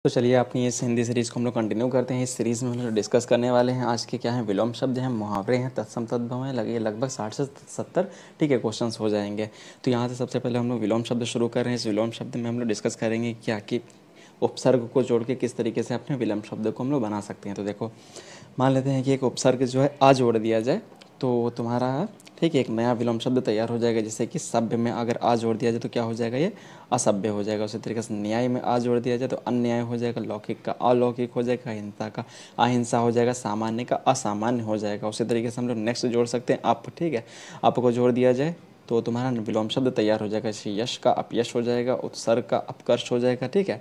तो चलिए अपनी इस हिंदी सीरीज़ को हम लोग कंटिन्यू करते हैं। इस सीरीज़ में हम लोग डिस्कस करने वाले हैं आज के क्या हैं, विलोम शब्द हैं, मुहावरे हैं, तत्सम तद्भव हैं, लगे लगभग 60 से 70 ठीक है क्वेश्चंस हो जाएंगे। तो यहाँ से सबसे पहले हम लोग विलोम शब्द शुरू कर रहे हैं। इस विलोम शब्द में हम लोग डिस्कस करेंगे क्या कि उपसर्ग को जोड़ के किस तरीके से अपने विलोम शब्द को हम लोग बना सकते हैं। तो देखो मान लेते हैं कि एक उपसर्ग जो है आ जोड़ दिया जाए तो तुम्हारा ठीक है एक नया विलोम शब्द तैयार हो जाएगा। जैसे कि सभ्य में अगर आ जोड़ दिया जाए तो क्या हो जाएगा, ये असभ्य हो जाएगा। उसी तरीके से न्याय में आ जोड़ दिया जाए तो अन्याय हो जाएगा, लौकिक का अलौकिक हो जाएगा, हिंसा का अहिंसा हो जाएगा, सामान्य का असामान्य हो जाएगा। उसी तरीके से हम लोग नेक्स्ट जोड़ सकते हैं अप, ठीक है अप को जोड़ दिया जाए तो तुम्हारा विलोम शब्द तैयार हो जाएगा। जैसे यश का अपयश हो जाएगा, उत्सर्ग का अपकर्ष हो जाएगा, ठीक है।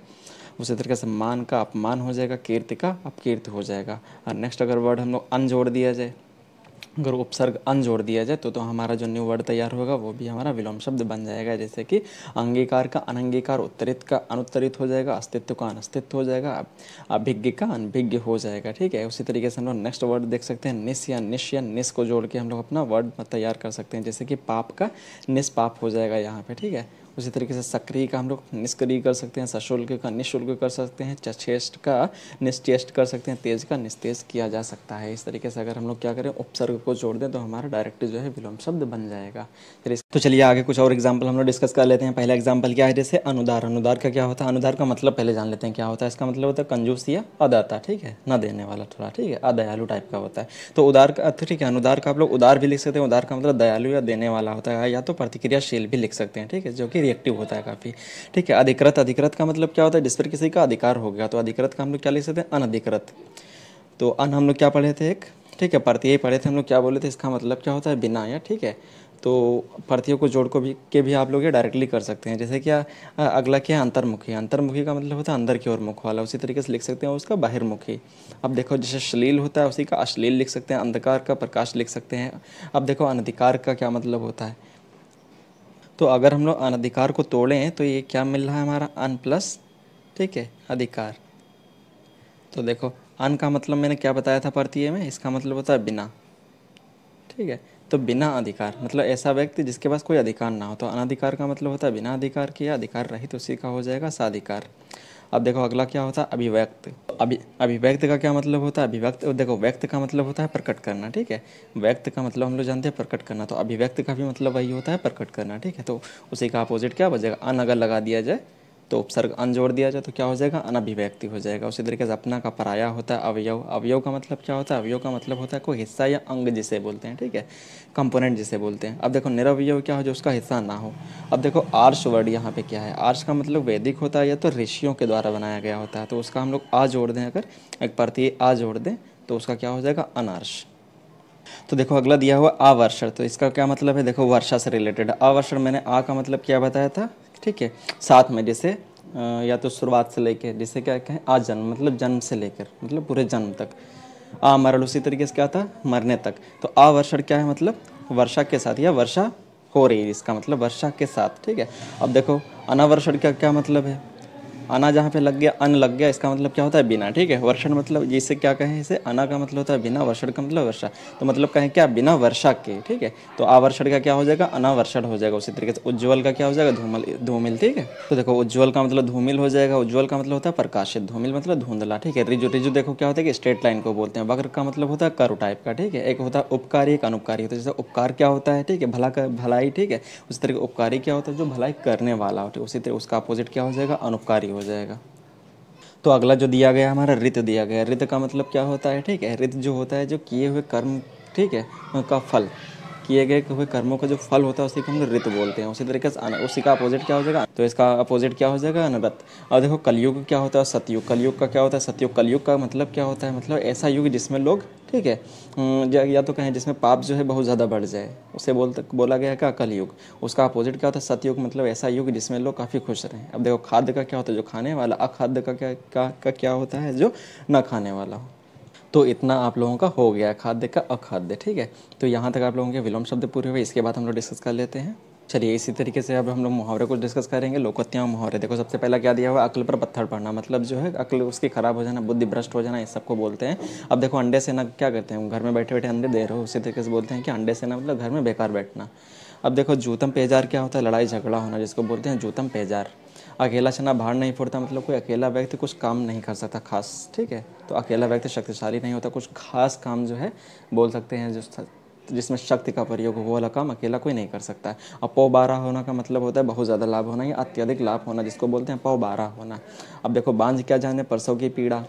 उसी तरीके से मान का अपमान हो जाएगा, कीर्ति का अपकीर्ति हो जाएगा। और नेक्स्ट अगर वर्ड हम लोग अन जोड़ दिया जाए, अगर उपसर्ग अन जोड़ दिया जाए तो हमारा जो न्यू वर्ड तैयार होगा वो भी हमारा विलोम शब्द बन जाएगा। जैसे कि अंगीकार का अनंगीकार, उत्तरित का अनुत्तरित हो जाएगा, अस्तित्व का अनस्तित्व हो जाएगा, अभिज्ञ का अनभिज्ञ हो जाएगा, ठीक है। उसी तरीके से हम लोग नेक्स्ट वर्ड देख सकते हैं निस या निश या निस को जोड़ के हम लोग अपना वर्ड तैयार कर सकते हैं। जैसे कि पाप का निष्पाप हो जाएगा यहाँ पे, ठीक है। उसी तरीके से सक्रिय का हम लोग निष्क्रिय कर सकते हैं, सशुल्क का निःशुल्क कर सकते हैं, चेष्ट का निश्चेष्ट कर सकते हैं, तेज का निस्तेज किया जा सकता है। इस तरीके से अगर हम लोग क्या करें उपसर्ग को जोड़ दें तो हमारा डायरेक्ट जो है विलोम शब्द बन जाएगा। तो चलिए आगे कुछ और एग्जाम्पल हम लोग डिस्कस कर लेते हैं। पहला एग्जाम्पल क्या है, जैसे अनुदार। अनुदार का क्या होता है, अनुदार का मतलब पहले जान लेते हैं क्या होता है। इसका मतलब होता है कंजूस या अदाता, ठीक है, न देने वाला थोड़ा, ठीक है, अदयालु टाइप का होता है। तो उदार का ठीक है, अनुदार का आप लोग उदार भी लिख सकते हैं। उदार का मतलब दयालु या देने वाला होता है, या तो प्रतिक्रियाशील भी लिख सकते हैं, ठीक है, जो कि रिएक्टिव होता है काफ़ी, ठीक है। अधिकृत, अधिकृत का मतलब क्या होता है, जिस पर किसी का अधिकार हो गया। तो अधिकृत का हम लोग क्या लिख सकते हैं, अनधिकृत। तो अन हम लोग क्या पढ़े थे एक, ठीक है, प्रत्यय पढ़े थे हम लोग, क्या बोले थे, इसका मतलब क्या होता है बिना, या ठीक है। तो प्रत्ययों को जोड़ को भी आप लोग ये डायरेक्टली कर सकते हैं। जैसे क्या अगला क्या है, अंतर्मुखी। अंतर्मुखी का मतलब होता है अंदर की ओर मुख वाला। उसी तरीके से लिख सकते हैं उसका बाहिर्मुखी। अब देखो जैसे श्लील होता है उसी का अश्लील लिख सकते हैं, अंधकार का प्रकाश लिख सकते हैं। अब देखो अनधिकार का क्या मतलब होता है, तो अगर हम लोग अनधिकार को तोड़ें तो ये क्या मिल रहा है हमारा अन प्लस, ठीक है, अधिकार। तो देखो अन का मतलब मैंने क्या बताया था प्रत्यय में, इसका मतलब होता है बिना, ठीक है। तो बिना अधिकार मतलब ऐसा व्यक्ति जिसके पास कोई अधिकार ना हो। तो अनाधिकार का मतलब होता है बिना अधिकार के, अधिकार रहित तो उसी का हो जाएगा साधिकार। अब देखो अगला क्या होता है, अभिव्यक्त। अभिव्यक्त का क्या मतलब होता है, अभिव्यक्त देखो व्यक्त का मतलब होता है प्रकट करना, ठीक है। व्यक्त का मतलब हम लोग जानते हैं प्रकट करना, तो अभिव्यक्त का भी मतलब वही होता है प्रकट करना, ठीक है। तो उसी का अपोजिट क्या बचेगा, अन अगर लगा दिया जाए तो उपसर्ग अन जोड़ दिया जाए तो क्या हो जाएगा, अनभिव्यक्ति हो जाएगा। उसी तरीके से अपना का पराया होता है अवयव। अवयव का मतलब क्या होता है, अवयव का मतलब होता है कोई हिस्सा या अंग जिसे बोलते हैं, ठीक है, कंपोनेंट जिसे बोलते हैं। अब देखो निरवयव क्या हो, जो उसका हिस्सा ना हो। अब देखो आर्ष वर्ड यहाँ पे क्या है, आर्ष का मतलब वैदिक होता है या तो ऋषियों के द्वारा बनाया गया होता है। तो उसका हम लोग आ जोड़ दें, अगर एक प्रत्यय आ जोड़ दें तो उसका क्या हो जाएगा, अनार्ष। तो देखो अगला दिया हुआ आवर्षण। तो इसका क्या मतलब है, देखो वर्षा से रिलेटेड आवर्षण। मैंने आ का मतलब क्या बताया था, ठीक है, साथ में जैसे या तो शुरुआत से लेकर, जैसे क्या कहें आ जन्म मतलब जन्म से लेकर मतलब पूरे जन्म तक। आ मरण उसी तरीके से क्या था, मरने तक। तो आवर्षण क्या है, मतलब वर्षा के साथ या वर्षा हो रही है, इसका मतलब वर्षा के साथ, ठीक है। अब देखो अनावर्षण का क्या मतलब है, अना जहाँ पे लग गया अन लग गया, इसका मतलब क्या होता है बिना, ठीक है। वर्षण मतलब जिसे क्या कहें, इसे अना का मतलब होता है बिना, वर्षण का मतलब वर्षा। तो मतलब कहें क्या, बिना वर्षा के, ठीक है। तो आवर्षण का क्या हो जाएगा, अनावर्षण हो जाएगा। उसी तरीके से उज्ज्वल का क्या हो जाएगा, धूमल धूमिल, ठीक है। तो देखो उज्ज्वल का मतलब धूमिल हो जाएगा। उज्ज्वल का मतलब होता है प्रकाशित, धूमिल मतलब धुंधला, ठीक है। रिजु, रिजु देखो क्या होता है कि स्ट्रेट लाइन को बोलते हैं। वक्र का मतलब होता है कर्व टाइप का, ठीक है। एक होता है उपकारी, एक अनुपकारी होता है। जैसे उपकार क्या होता है, ठीक है, भला का भलाई, ठीक है। उसी तरीके उपकारी क्या होता है, जो भलाई करने वाला हो, उसी तरह उसका अपोजिट क्या हो जाएगा, अनुपकारी हो जाएगा। तो अगला जो दिया गया हमारा रित दिया गया। रित का मतलब क्या होता है, ठीक है, रित जो होता है जो किए हुए कर्म, ठीक है, का फल, किए गए हुए कर्मों का जो फल होता है उसी को हम लोग रित बोलते हैं। उसी तरीके से उसी का अपोजिट क्या हो जाएगा, तो इसका अपोजिट क्या हो जाएगा, अनरत। और देखो कलयुग क्या होता है, सतयुग। कलयुग का क्या होता है, सतयुग। कलयुग का मतलब क्या होता है, मतलब ऐसा युग जिसमें लोग, ठीक है, या तो कहें जिसमें पाप जो है बहुत ज़्यादा बढ़ जाए, उसे बोला गया है क्या, कलयुग। उसका अपोजिट क्या होता है, सतयुग। मतलब ऐसा युग जिसमें लोग काफ़ी खुश रहें। अब देखो खाद्य का क्या होता है, जो खाने वाला। अखाद्य का क्या होता है, जो ना खाने वाला हो। तो इतना आप लोगों का हो गया खाद्य का अखाद्य, ठीक है। तो यहाँ तक आप लोगों के विलोम शब्द पूरे हुए। इसके बाद हम लोग डिस्कस कर लेते हैं। चलिए इसी तरीके से अब हम लोग मुहावरे को डिस्कस करेंगे। लोकोक्तियाँ मुहावरे। देखो सबसे पहला क्या दिया हुआ, अक्ल पर पत्थर पड़ना। मतलब जो है अक्ल उसकी खराब हो जाना, बुद्धि भ्रष्ट हो जाना, इस सबको बोलते हैं। अब देखो अंडे से ना क्या करते हैं, घर में बैठे बैठे अंडे दे रहे हो, उसी तरीके से बोलते हैं कि अंडे से ना मतलब घर में बेकार बैठना। अब देखो जूतम पेजार क्या होता है, लड़ाई झगड़ा होना, जिसको बोलते हैं जूतम पेजार। अकेला चना भार नहीं फोड़ता, मतलब कोई अकेला व्यक्ति कुछ काम नहीं कर सकता खास, ठीक है। तो अकेला व्यक्ति शक्तिशाली नहीं होता, कुछ खास काम जो है बोल सकते हैं जिसमें शक्ति का प्रयोग हो, वो वाला काम अकेला कोई नहीं कर सकता है। और पौ 12 होना का मतलब होता है बहुत ज़्यादा लाभ होना या अत्यधिक लाभ होना, जिसको बोलते हैं पौ 12 होना। अब देखो बांझ क्या जाने, प्रसव की पीड़ा,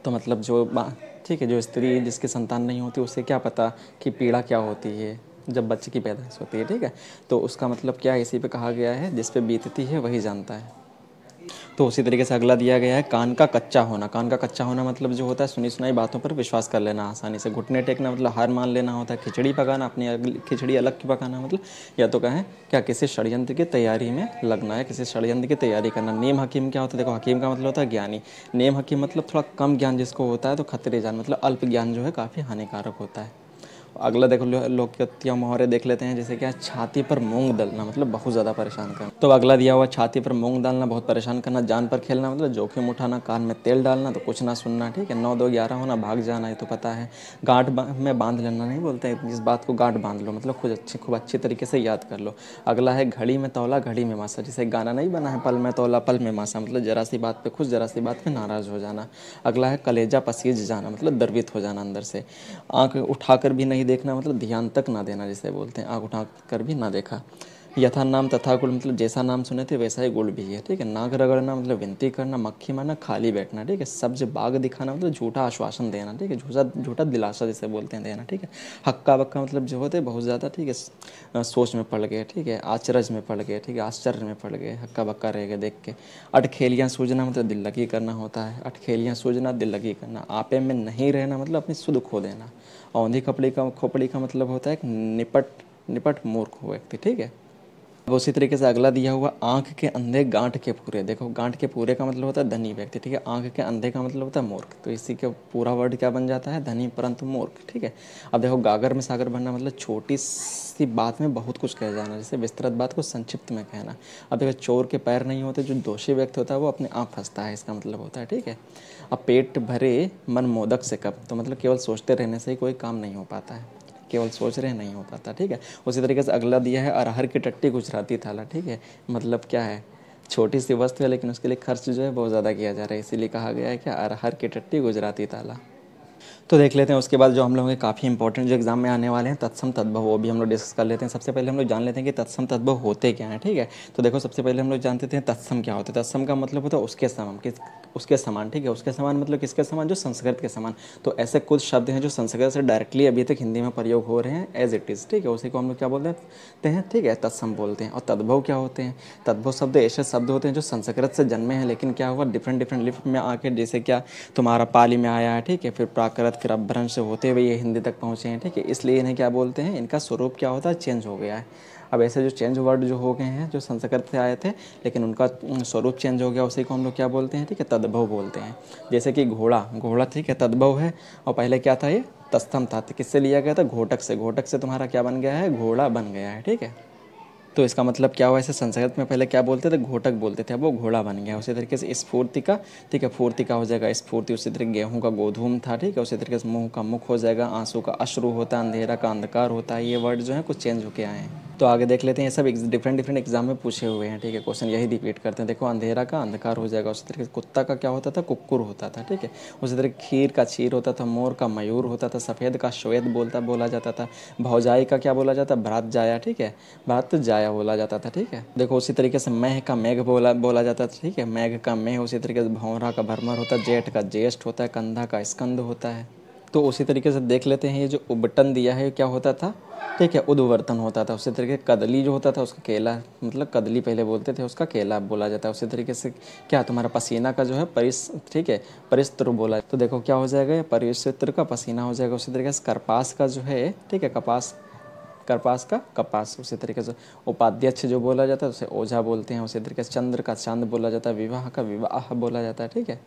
तो मतलब ठीक है, जो स्त्री जिसकी संतान नहीं होती उससे क्या पता कि पीड़ा क्या होती है जब बच्चे की पैदाइश होती है, ठीक है। तो उसका मतलब क्या है, इसी पे कहा गया है, जिस पे बीतती है वही जानता है। तो उसी तरीके से अगला दिया गया है कान का कच्चा होना। कान का कच्चा होना मतलब जो होता है सुनी सुनाई बातों पर विश्वास कर लेना आसानी से। घुटने टेकना मतलब हार मान लेना होता है। खिचड़ी पकाना, अपनी खिचड़ी अलग की पकाना मतलब या तो कहें क्या किसी षड्यंत्र की तैयारी में लगना है, किसी षड्यंत्र की तैयारी करना। नेम हकीम क्या होता है, देखो हकीम का मतलब होता है ज्ञानी। नेम हकीम मतलब थोड़ा कम ज्ञान जिसको होता है, तो खतरे जान मतलब अल्प ज्ञान जो है काफ़ी हानिकारक होता है। अगला देखो लोकोक्तियाँ मुहावरे देख लेते हैं, जैसे क्या छाती पर मूंग दलना मतलब बहुत ज़्यादा परेशान करना। तो अगला दिया हुआ छाती पर मूंग डालना बहुत परेशान करना। जान पर खेलना मतलब जोखिम उठाना। कान में तेल डालना तो कुछ ना सुनना, ठीक है। 9 2 11 होना, भाग जाना, ये तो पता है। गांठ में बांध लेना नहीं बोलते हैं, जिस बात को गांठ बांध लो मतलब खूब अच्छी तरीके से याद कर लो। अगला है घड़ी में तौला घड़ी में मासा। जैसे गाना नहीं बना है, पल में तौला पल में मासा, मतलब जरा सी बात पे खुश जरा सी बात पे नाराज़ हो जाना। अगला है कलेजा पसीज जाना मतलब द्रवित हो जाना अंदर से। आंख उठाकर भी नहीं देखना मतलब ध्यान तक ना देना, जिसे बोलते हैं आंख उठा कर भी ना देखा। यथा नाम तथा गुण मतलब जैसा नाम सुने थे वैसा ही गुण भी है, ठीक है। नाक रगड़ना मतलब विनती करना। मक्खी मारना खाली बैठना, ठीक है। सब्ज बाग दिखाना मतलब झूठा आश्वासन देना, ठीक है। झूठा दिलासा जिसे बोलते हैं देना, ठीक है। हक्का बक्का मतलब जो होते हैं बहुत ज़्यादा, ठीक है, सोच में पड़ गए, ठीक है। आचरज में पड़ गए, ठीक है, आश्चर्य में पड़ गए, हक्का बक्का रह गए देख के। अटखेलियाँ सूझना मतलब दिल लगी करना होता है। अटखेलियाँ सूझना दिल लगी करना। आपे में नहीं रहना मतलब अपनी सुध खो देना। औंधी खोपड़ी का मतलब होता है एक निपट मूर्ख व्यक्ति, ठीक है। अब उसी तरीके से अगला दिया हुआ आंख के अंधे गांठ के पूरे। देखो गांठ के पूरे का मतलब होता है धनी व्यक्ति, ठीक है। आंख के अंधे का मतलब होता है मूर्ख, तो इसी के पूरा वर्ड क्या बन जाता है, धनी परंतु मूर्ख, ठीक है। अब देखो गागर में सागर बनना मतलब छोटी सी बात में बहुत कुछ कह जाना, जैसे विस्तृत बात को संक्षिप्त में कहना। अब देखो चोर के पैर नहीं होते, जो दोषी व्यक्ति होता है वो अपने आप फंसता है, इसका मतलब होता है, ठीक है। अब पेट भरे मन मोदक से कब, तो मतलब केवल सोचते रहने से ही कोई काम नहीं हो पाता है, केवल सोच रहे नहीं हो पाता, ठीक है। उसी तरीके से अगला दिया है अरहर की टट्टी गुजराती थाला, ठीक है। मतलब क्या है, छोटी सी वस्तु है लेकिन उसके लिए खर्च जो है बहुत ज़्यादा किया जा रहा है, इसीलिए कहा गया है कि अरहर की टट्टी गुजराती थाला। तो देख लेते हैं उसके बाद जो हम लोगों के काफ़ी इंपॉर्टेंट जो एग्जाम में आने वाले हैं तत्सम तद्भव, वो भी हम लोग डिस्कस कर लेते हैं। सबसे पहले हम लोग जान लेते हैं कि तत्सम तद्भव होते क्या हैं, ठीक है। तो देखो सबसे पहले हम लोग जानते थे तत्सम क्या होता है। तत्सम का मतलब होता है उसके समान, ठीक है। उसके समान मतलब किसके समान, जो संस्कृत के समान। तो ऐसे कुछ शब्द हैं जो संस्कृत से डायरेक्टली अभी तक हिंदी में प्रयोग हो रहे हैं एज इट इज़, ठीक है। उसी को हम लोग क्या बोलते हैं, ठीक है, तत्सम बोलते हैं। और तद्भव क्या होते हैं, तद्भव शब्द ऐसे शब्द होते हैं जो संस्कृत से जन्मे हैं लेकिन क्या हुआ डिफरेंट लिपि में आके, जैसे क्या तुम्हारा पाली में आया है, ठीक है, फिर प्राकृत, फिर अपभ्रंश से होते हुए ये हिंदी तक पहुँचे हैं, ठीक है। इसलिए इन्हें क्या बोलते हैं, इनका स्वरूप क्या होता है, चेंज हो गया है। अब ऐसे जो चेंज वर्ड जो हो गए हैं जो संस्कृत से आए थे लेकिन उनका स्वरूप चेंज हो गया, उसी को हम लोग क्या बोलते हैं, ठीक है, तद्भव बोलते हैं। जैसे कि घोड़ा, ठीक है, तद्भव है। और पहले क्या था, ये तत्सम था, तो किससे लिया गया था, घोटक से तुम्हारा क्या बन गया है, घोड़ा बन गया है, ठीक है। तो इसका मतलब क्या हुआ, ऐसे संस्कृत में पहले क्या बोलते थे, घोटक बोलते थे, अब वो घोड़ा बन गया। उसी तरीके से स्फूर्ति का, ठीक है, फूर्ति का हो जाएगा स्फूर्ति। उसी तरीके गेहूं का गोधूम था, ठीक है। उसी तरीके से मुंह का मुख हो जाएगा, आंसू का अश्रु होता है, अंधेरा का अंधकार होता है। ये वर्ड जो है कुछ चेंज होके आए हैं। तो आगे देख लेते हैं, ये सब डिफरेंट एग्जाम में पूछे हुए हैं, ठीक है। क्वेश्चन यही रिपीट करते हैं। देखो अंधेरा का अंधकार हो जाएगा। उसी तरीके से कुत्ता का क्या होता था, कुक्कुर होता था, ठीक है। उसी तरह खीर का क्षीर होता था, मोर का मयूर होता था, सफ़ेद का श्वेत बोला जाता था। भौजाई का क्या बोला जाता, भ्रात जाया, ठीक है, भ्रात जाया बोला जाता था, ठीक है। देखो उसी तरीके से मेह का मेघ बोला जाता था, ठीक है, मेघ का मेह। उसी तरीके से भौरा का भरमर होता है, जेठ का ज्येष्ठ होता है, कंधा का स्कंद होता है। तो उसी तरीके से देख लेते हैं, ये जो उबटन दिया है क्या होता था, ठीक है, उद्वर्तन होता था। उसी तरीके कदली जो होता था उसका केला, मतलब कदली पहले बोलते थे, उसका केला बोला जाता है। उसी तरीके से क्या तुम्हारा पसीना का जो है ठीक है, परिस्त्र बोला। तो देखो क्या हो जाएगा, परिस्त्र का पसीना हो जाएगा। उसी तरीके से करपास का जो है, ठीक है, करपास का कपास। उसी तरीके से उपाध्यक्ष जो बोला जाता है उसे ओझा बोलते हैं। उसी तरीके से चंद्र का चांद बोला जाता है, विवाह का विवाह बोला जाता है, ठीक है।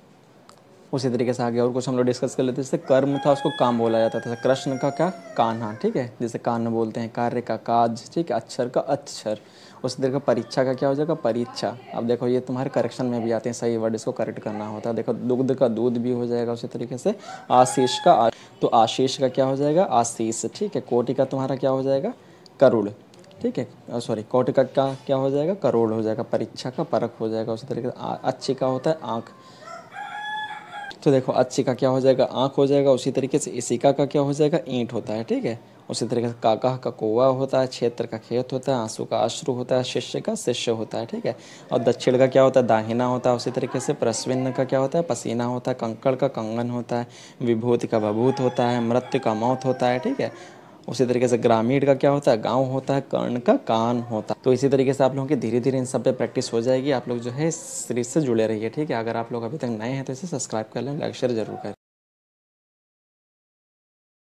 उसी तरीके से आगे और कुछ हम लोग डिस्कस कर लेते हैं। जैसे कर्म था उसको काम बोला जाता था, कृष्ण का क्या, कान्हा, ठीक है, जैसे कान्हा बोलते हैं। कार्य का काज, ठीक है, अक्षर का अक्षर। उसी तरीके परीक्षा का क्या हो जाएगा, परीक्षा। अब देखो ये तुम्हारे करेक्शन में भी आते हैं, सही वर्ड इसको करेक्ट करना होता है। देखो दुग्ध का दूध भी हो जाएगा। उसी तरीके से आशीष तो आशीष का क्या हो जाएगा, आशीष, ठीक है। कोटि का तुम्हारा क्या हो जाएगा, करुण, ठीक है। सॉरी, कोट का क्या हो जाएगा, करोड़ हो जाएगा। परीक्षा का परख हो जाएगा। उसी तरीके से अच्छी का होता है आँख, तो देखो अच्छी का क्या हो जाएगा, आँख हो जाएगा। उसी तरीके से इसिका का क्या हो जाएगा, ईंट होता है। ठीक है। उसी तरीके से काका का कौवा होता है, क्षेत्र का खेत होता है, आंसू का अश्रु होता है, शिष्य का शिष्य होता है। ठीक है। और दक्षिण का क्या होता है, दाहिना होता है। उसी तरीके से प्रस्विन्न का क्या होता है, पसीना होता है। कंकड़ का कंगन होता है। विभूति का भभूत होता है। मृत्यु का मौत होता है। ठीक है। उसी तरीके से ग्रामीण का क्या होता है, गांव होता है। कर्ण का कान होता है। तो इसी तरीके से आप लोगों की धीरे धीरे इन सब पे प्रैक्टिस हो जाएगी। आप लोग जो है इस सीरीज से जुड़े रहिए। ठीक है। अगर आप लोग अभी तक नए हैं तो इसे सब्सक्राइब कर लें, लाइक शेयर जरूर करें।